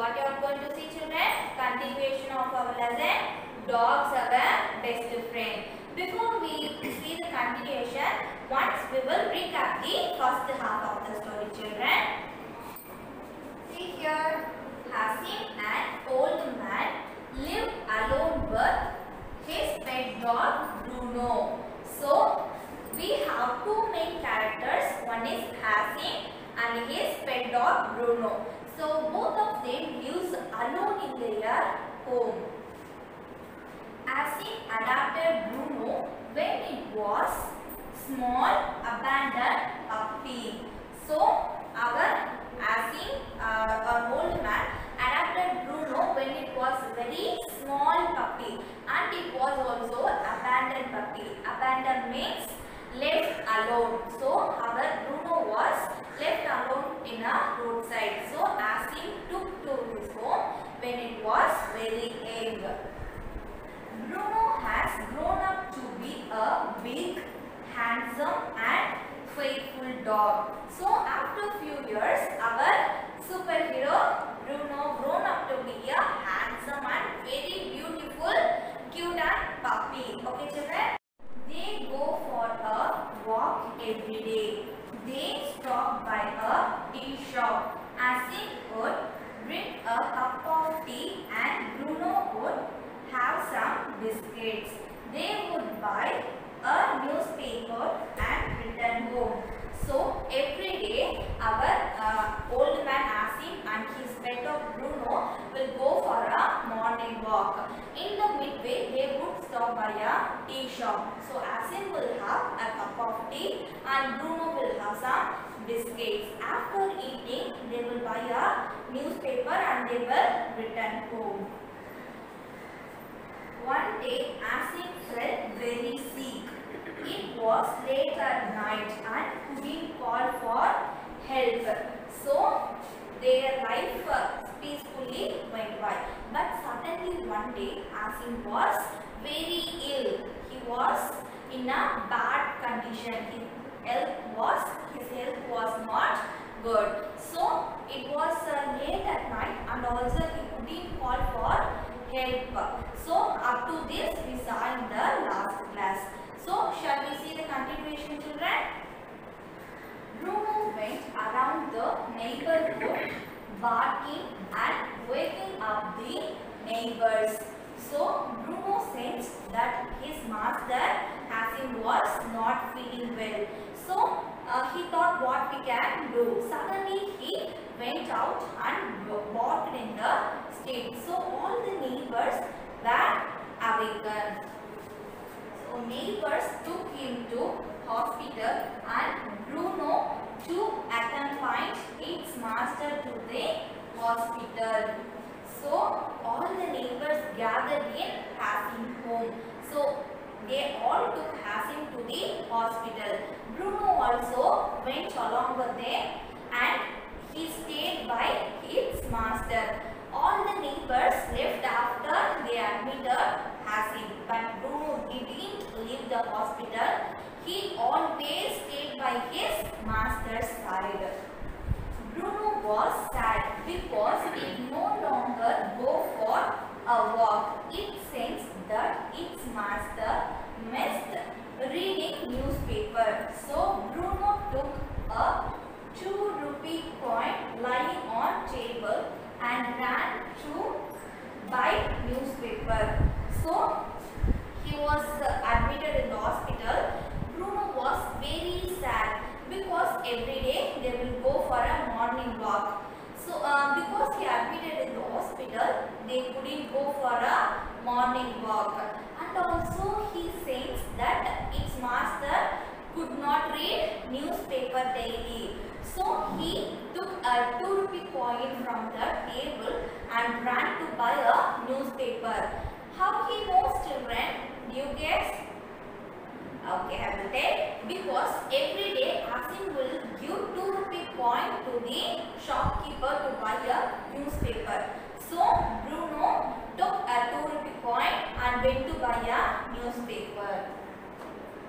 what you are going to see, children? Continuation of our lesson. Dogs are our best friend. Before we see the continuation, once we will recap the first half of the story, children. See here, Hasim, an old man, lived alone with his pet dog Bruno. So we have two main characters. One is Hasim and his pet dog Bruno. So both of them lives alone in their home. Hasim adopted Bruno when it was small abandoned puppy. So our Hasim, an old man, adopted Bruno when it was very small puppy, and it was also abandoned puppy. Abandoned means left alone. So our Bruno was left alone in a roadside. So Hasim took to his home when it was very young. Bruno has grown up to be a big, handsome and faithful dog. So after few years, our superhero Bruno grown up to be a handsome and very beautiful, cute and puppy. Okay, children? They go for a walk every day. They stop by a tea shop. Hasim would drink a cup of tea and Bruno would have some biscuits. They would buy a newspaper and return home. So every day our old man Hasim and his pet dog Bruno will go for a morning walk. In the midway they would stop by a tea shop. So Hasim will have a cup of tea and Bruno will have some biscuits. After eating they will buy a newspaper and they will return home. One day Hasim felt very sick. It was late at night and couldn't call for help. So their life peacefully went by. But suddenly one day Hasim was very ill. He was in a bad condition. His health was not good. So it was late at night and also he couldn't call for help. So up to this we saw in the last class. So shall we see the continuation, children? Bruno went around the neighborhood barking and waking up the neighbors. So Bruno sensed that his master Hasim was not feeling well. So he thought what we can do. Suddenly he went out and barked in the street. So all the neighbors were awakened. So neighbors took him to hospital and Bruno too accompanied its master to the hospital. So all the neighbors gathered in Hasim's home. So they all took Hasim to the hospital. Bruno also went along with them and he stayed by its master. All the neighbors left after they admitted Hasim, but Bruno didn't leave the hospital. He always stayed by his master's side. Bruno was sad because it no longer go for a walk. It sensed that its master missed reading newspaper. So Bruno took a 2-rupee coin lying on table and ran to buy newspaper. So he was admitted in the hospital. Bruno was very sad because every day they will go for a morning walk. So because he admitted in the hospital, they couldn't go for a morning walk. And also he sensed that its master could not read newspaper daily. So he took a 2-rupee coin from the table and ran to buy a newspaper. How he knows, children? Do you guess? Okay, I will tell. Because every day Hasim will give 2-rupee coin to the shopkeeper to buy a newspaper. So Bruno took a 2-rupee coin and went to buy a newspaper.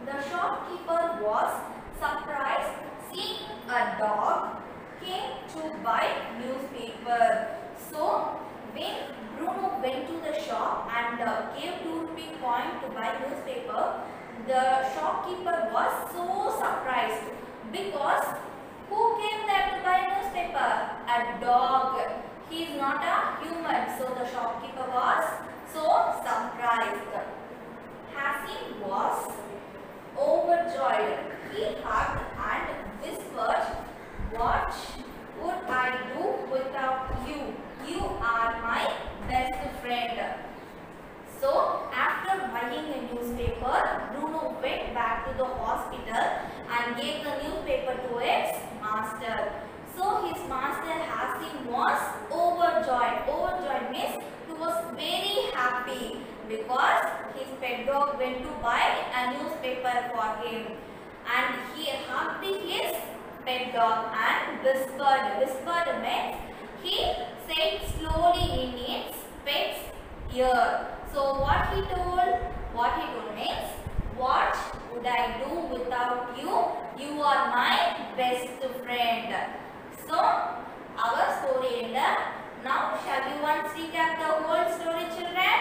The shopkeeper was surprised seeing a dog came to buy newspaper. So going to buy newspaper, the shopkeeper was so surprised because who came there to buy newspaper? A dog. He is not a human. So the shopkeeper was so surprised. Hasim was overjoyed. He hugged and whispered, "What would I do without you? You are my best friend." So after buying a newspaper, Bruno went back to the hospital and gave the newspaper to its master. So his master Hasim was overjoyed. Overjoyed means he was very happy because his pet dog went to buy a newspaper for him, and he hugged his pet dog and whispered. Whispered means he said slowly in its pet's ear. So what he told means, "What would I do without you? You are my best friend." So our story ended. Now shall we once recap the whole story, children?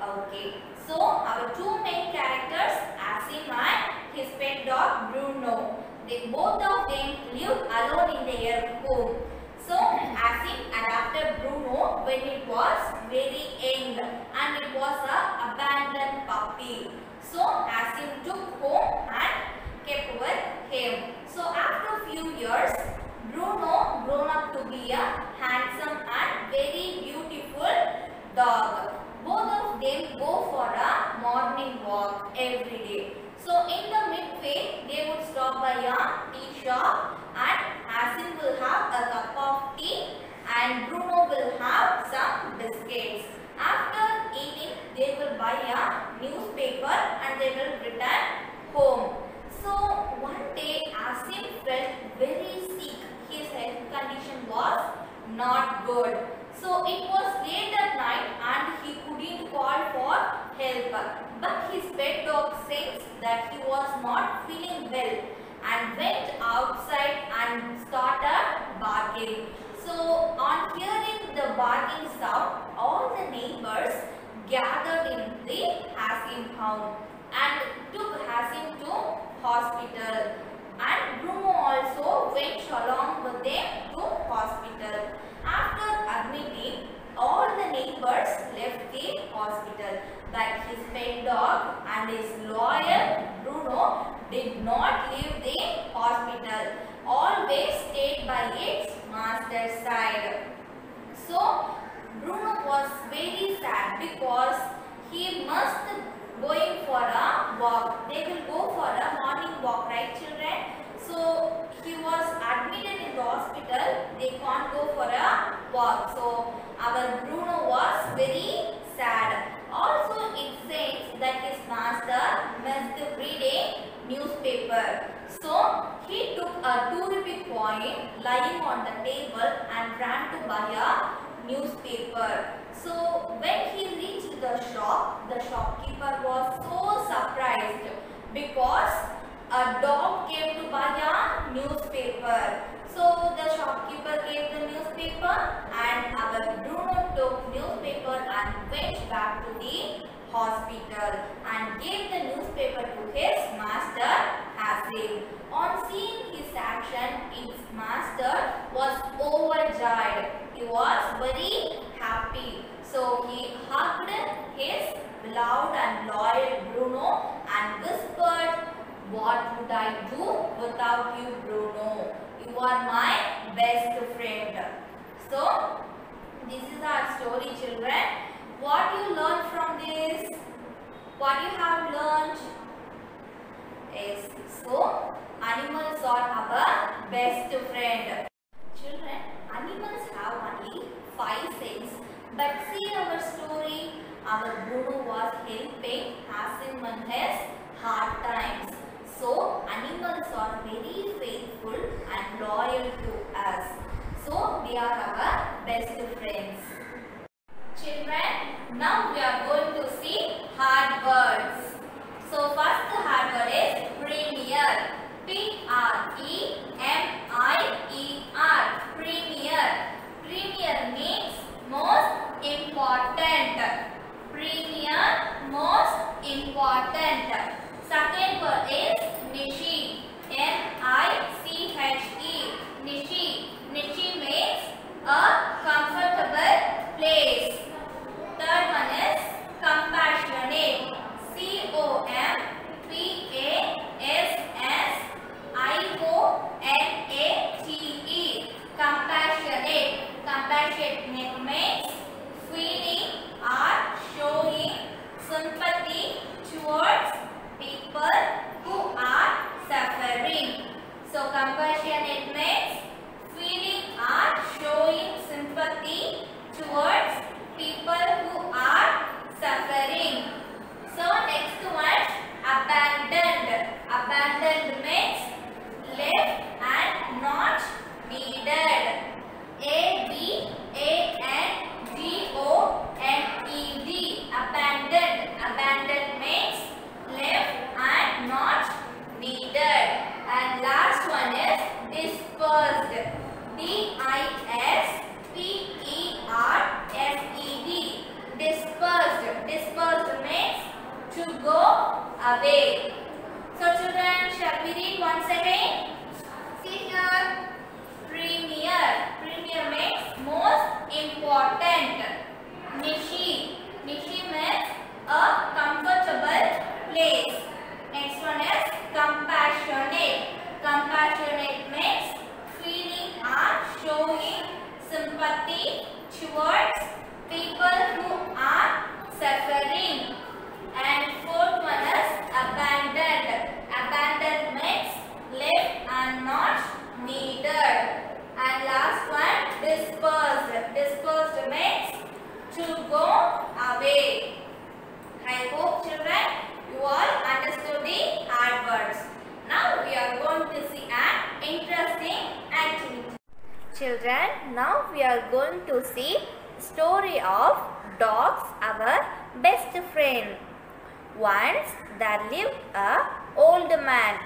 Okay. So our two main characters, Hasim and his pet dog Bruno. Both of them lived alone in their home. So Hasim adopted Bruno when it was very young and it was an abandoned puppy. So Hasim took home and kept with him. So after few years, Bruno grown up to be a handsome and very beautiful dog. Both of them go for a morning walk every day. So in the midway, they would stop by a tea shop and Hasim will have a cup of tea and Bruno will have some biscuits. After eating, they will buy a newspaper and they will return home. So one day, Hasim felt very sick. His health condition was not good. So it was late at night and he couldn't call for help. But his pet dog sensed that he was not feeling well and went outside and started barking. So on hearing the barking sound, all the neighbors gathered in the Hasim home and took Hasim to hospital. And Bruno also went along with them to hospital. After admitting, all the neighbors left the hospital, but his pet dog and his loyal Bruno did not leave the hospital, always stayed by its master's side. So Bruno was very sad because he must going for a walk. They will go for a morning walk, right children? So he was admitted in the hospital. They can't go for a walk. So our Bruno was very sad. Also it says that his master missed reading newspaper. So he took a 2 rupee coin lying on the table and ran to buy a newspaper. So when he reached the shop, the shopkeeper was so surprised because a dog came to buy a newspaper. So the shopkeeper gave the newspaper and our Bruno took newspaper and went back to the hospital and gave the newspaper to his master Hasim. On seeing his action, his master was overjoyed. He was very happy. So he hugged his beloved and loyal Bruno and whispered, "What would I do without you, Bruno? You are my best friend." So this is our story, children. What you learned from this? What you have learned? Yes. So animals are our best friend. Children, animals have only 5 senses. But see our story, our Bruno was helping Hasim in his hard times. So animals are very faithful and loyal to us. So they are our best friends. Children, now we are going to see hard words. So first hard word is premier. P-R-E-M-I-E-R. Premier. Premier means most important. Premier, most means feeling or showing sympathy towards people who are suffering. So compassionate means feeling or showing sympathy towards people who are suffering. So next one, abandoned. Abandoned means left and not needed. A-B-A-N-D-O-N-E-D. Abandoned. Abandoned means left and not needed. And last one is dispersed. D-I-S-P-E-R-S-E-D. Dispersed. Dispersed means to go away. So children, shall we read once again? See here. Premier. Premier means most important. Nishi. Nishi means a comfortable place. Next one is compassionate. Compassionate means feeling or showing sympathy towards people who are suffering. And fourth one is abandoned. Abandoned means left and not needed. And last one, dispersed. Dispersed means to go away. I hope children you all understood the adverbs. Now we are going to see an interesting activity. Children, now we are going to see story of dogs, our best friend. Once there lived a old man.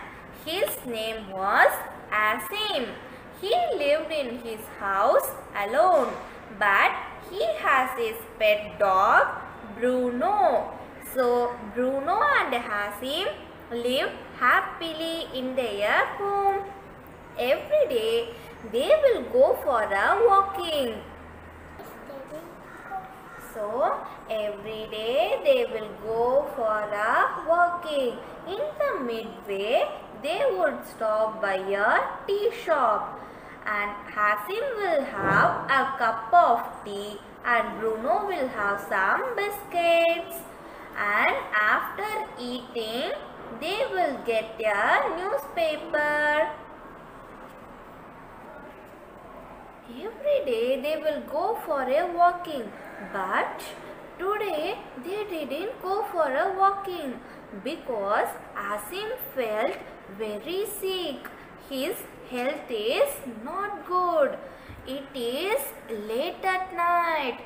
His name was Asim. He lived in his house alone, but he has his pet dog Bruno. So Bruno and Asim lived happily in their home. Every day they will go for a walking. So every day they will go for a walking. In the midway they would stop by a tea shop, and Asim will have a cup of tea and Bruno will have some biscuits. And after eating they will get a newspaper. Every day they will go for a walking, but today they didn't go for a walking because Asim felt very sick. His health is not good. It is late at night,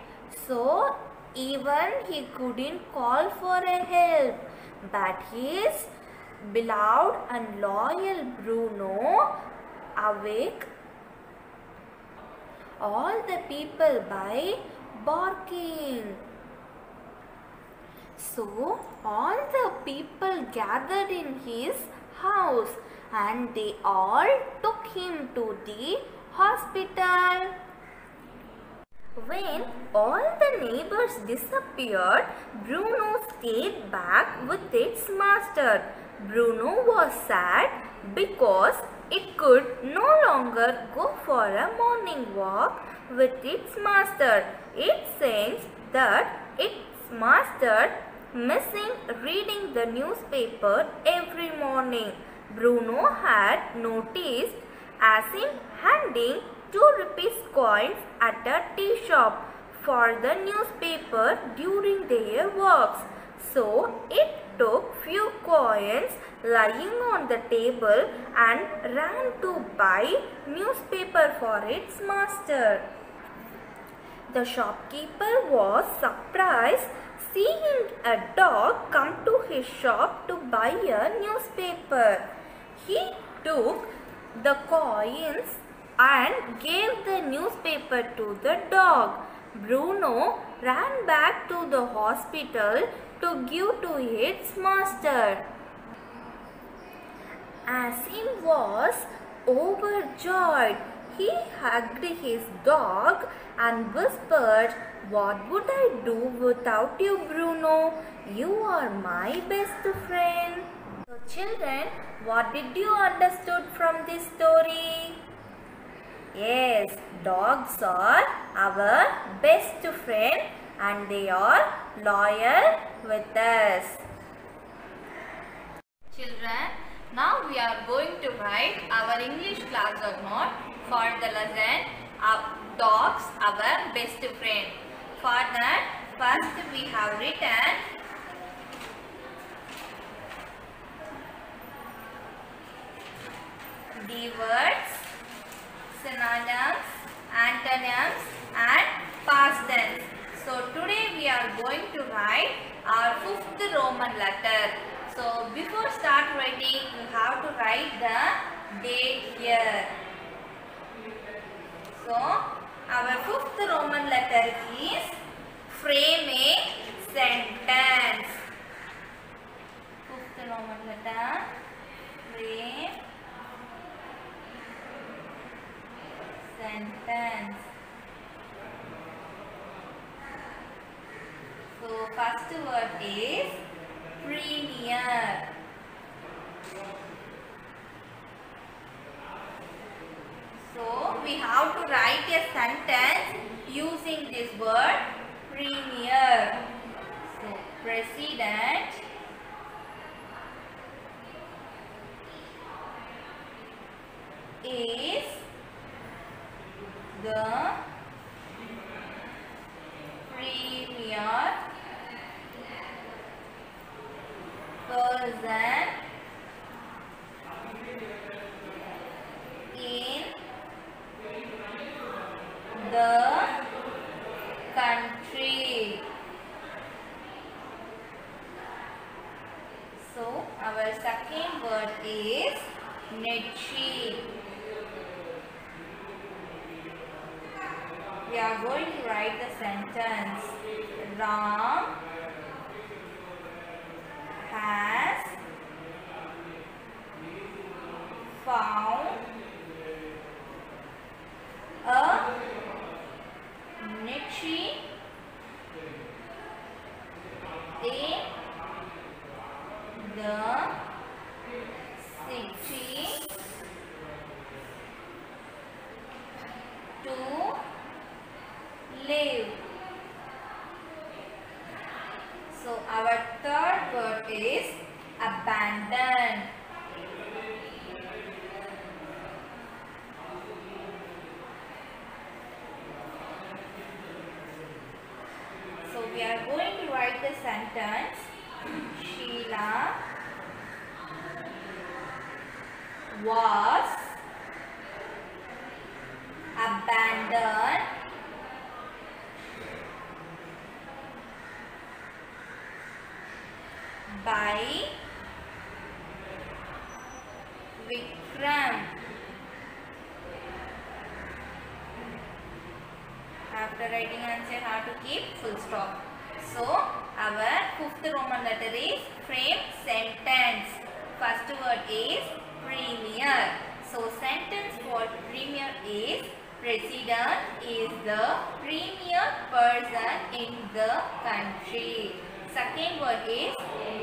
so even he couldn't call for a help. But his beloved and loyal Bruno awake all the people by barking. So all the people gathered in his house and they all took him to the hospital. When all the neighbors disappeared, Bruno stayed back with its master. Bruno was sad because it could no longer go for a morning walk with its master. It sensed that its master missing reading the newspaper every morning. Bruno had noticed Asim handing 2 rupees coins at a tea shop for the newspaper during their walks. So it took few coins lying on the table and ran to buy newspaper for its master. The shopkeeper was surprised seeing a dog come to his shop to buy a newspaper. He took the coins and gave the newspaper to the dog. Bruno ran back to the hospital to give to its master. Asim was overjoyed. He hugged his dog and whispered, "What would I do without you, Bruno? You are my best friend." So children, what did you understood from this story? Yes, dogs are our best friend and they are loyal with us. Children, now we are going to write our English classwork note for the lesson dogs our best friend. For that, first we have written the words, synonyms, antonyms and past tense. So today we are going to write our 5th Roman letter. So before start writing, you have to write the date here. So our 5th Roman letter is frame a sentence. 5th Roman letter, frame sentence. So first word is premier. So we have to write a sentence using this word premier. So president is the premier person in the country. So our second word is Nietzsche. We are going to write the sentence. Ram has found a niche in the city to live. So our third word is abandon. So we are going to write the sentence. Sheila was abandoned by Vikram. After writing answer, how to keep full stop. So our 5th Roman letter is frame sentence. First word is premier. So sentence for premier is president is the premier person in the country. Second word is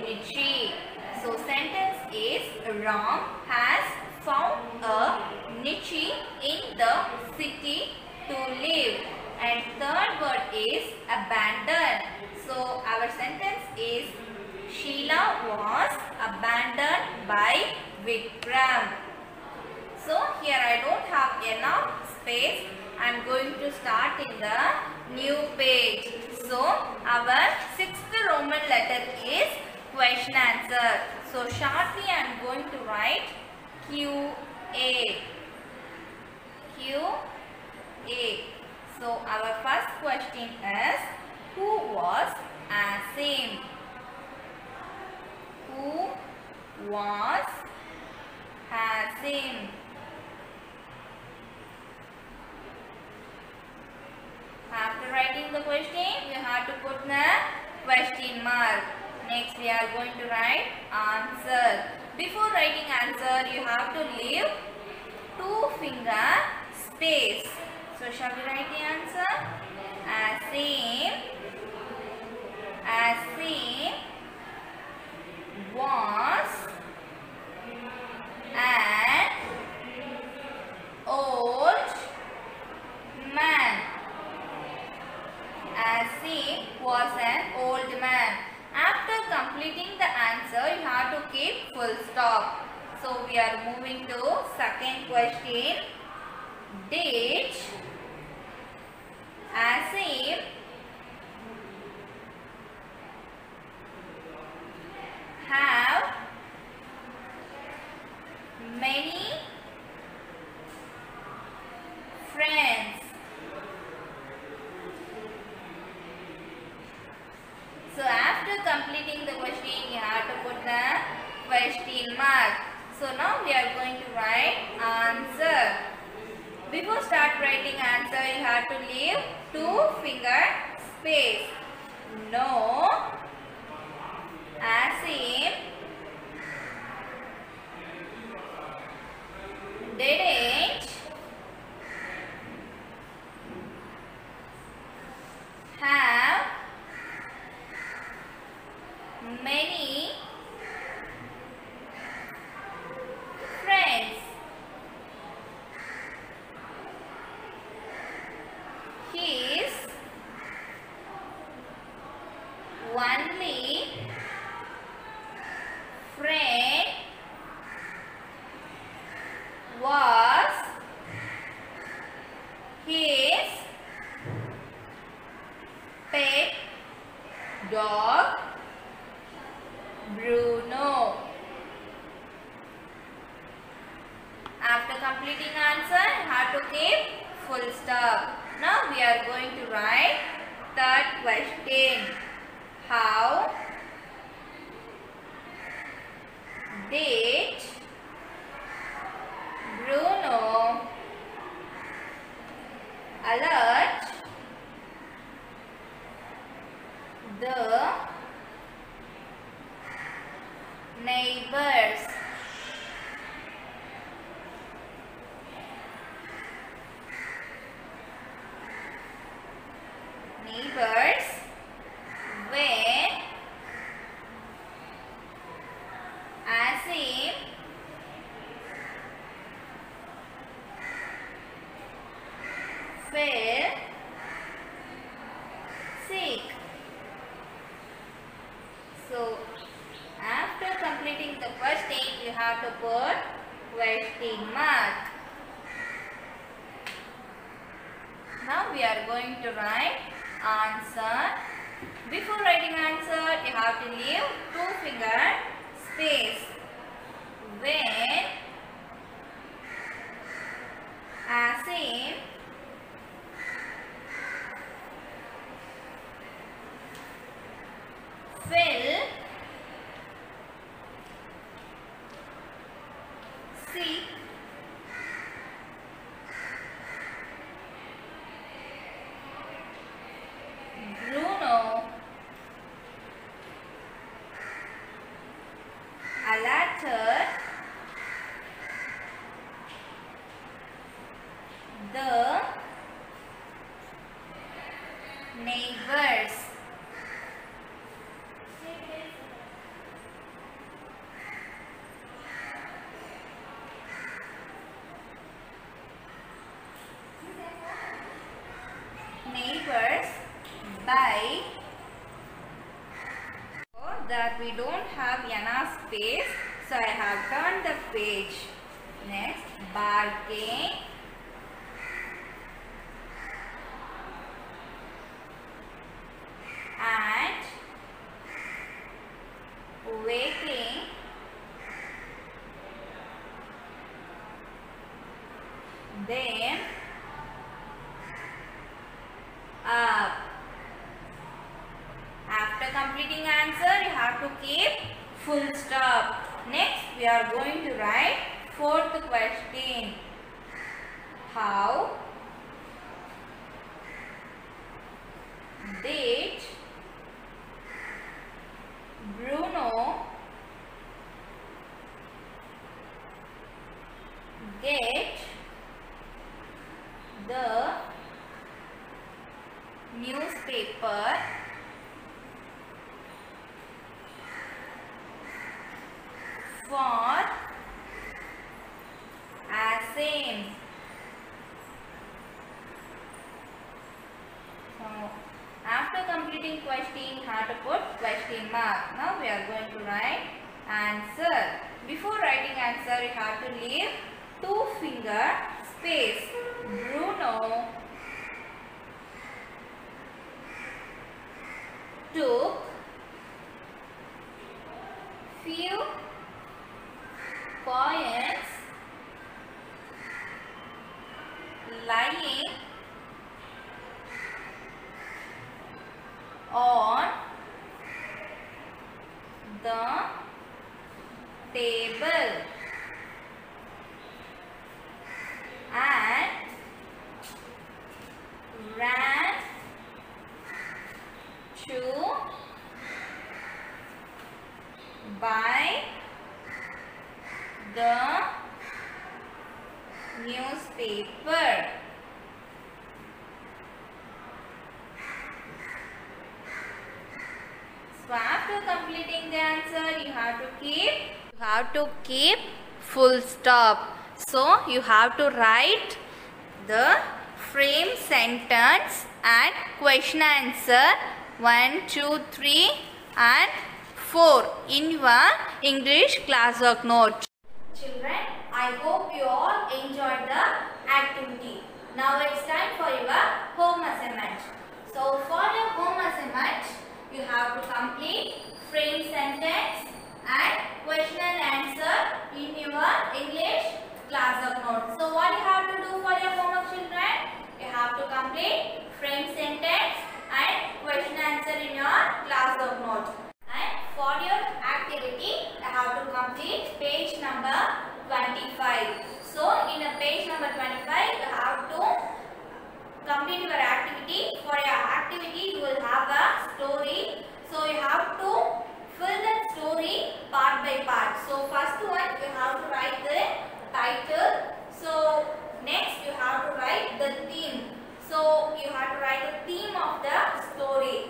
niche. So sentence is Ram has found a niche in the city to live. And third word is abandoned. So our sentence is Sheila was abandoned by Vikram. So here I don't have enough space. I am going to start in the new page. So our 6th Roman letter is question answer. So shortly I am going to write QA. QA. So our first question is, who was Asim? Who was Asim? After writing the question, you have to put the question mark. Next we are going to write answer. Before writing answer, you have to leave 2-finger space. So shall we write the answer? Asim was an old Asim was an old man. After completing the answer, you have to keep full stop. So we are moving to second question. Did Asim have many friends? So after completing the question, you have to put the question mark. So now we are going to write answer. Before start writing answer, you have to leave 2-finger space. No, Asim didn't have many friends. His only friend was his pet dog Bruno. After completing answer, you have to keep full stop. Now we are going to write third question. How did Bruno alert the neighbors? When Asim fell sick. So after completing the first stage, you have to put question mark. Now we are going to write answer. Before writing answer, you have to leave 2-finger space. When Asim fell sick, Bruno alerted the neighbors. By that we don't have enough space, so I have turned the page. Next, barking and waking them up. After completing answer, you have to keep full stop. Next, we are going to write fourth question. How did Bruno get the newspaper for Asim? So, completing question, you have to put question mark. Now we are going to write answer. Before writing answer, you have to leave 2-finger space. Bruno took few coins lying on the table and ran to buy the newspaper. So after completing the answer, you have to keep full stop. So you have to write the frame sentence and question answer 1, 2, 3 and 4 in your English classwork note. Children, I hope you all enjoyed the activity. Now it's time for your home assignment. So for your home assignment, you have to complete frame sentence and question and answer in your English classwork note. So what you have to do for your homework, children? You have to complete frame sentence and question answer in your classwork note. And for your activity, you have to complete page number 25. So in a page number 25, you have to complete your activity. For your activity, you will have a story. So you have to fill that story part by part. So first one, you have to write the title. So next, you have to write the theme. So you have to write the theme of the story.